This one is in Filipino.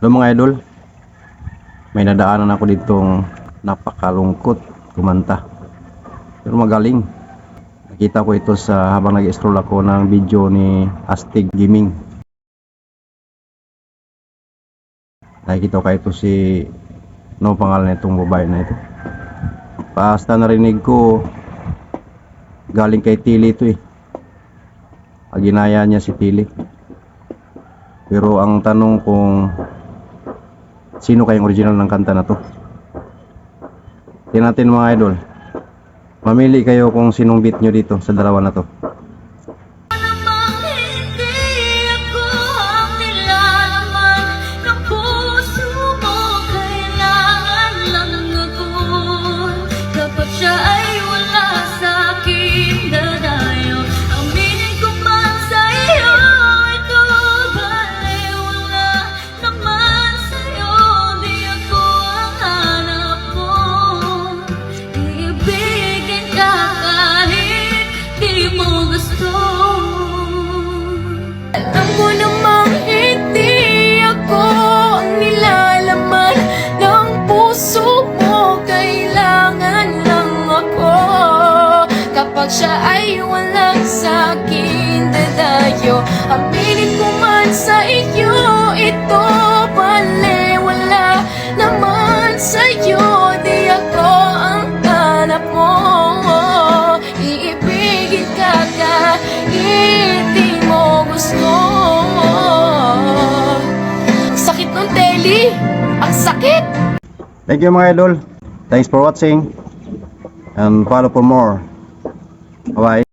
Hello mga idol, may nadaanan ako ditong napakalungkot kumanta pero magaling. Nakita ko ito sa habang nag-scroll ako ng video ni Astig Gaming. Nakikita ko ito si pangalan nitong babae na ito. Basta narinig ko galing kay Tili ito ginaya niya si Tili. Pero ang tanong kung sino kayang original ng kanta na to? Tingnan natin mga idol. Mamili kayo kung sinong beat nyo dito sa dalawa na to. Alam mo namang hindi ako ang nilalaman ng puso mo. Kailangan lang ako kapag siya ay walang sa'kin dadayo. Aminin ko man sa iyo, ito pala wala naman sa'yo. Di ako ang hanap mo. Iibigin ka hindi mo gusto. Ang sakit ng teli, ang sakit. Thank you mga idol. Thanks for watching and follow for more. Bye bye.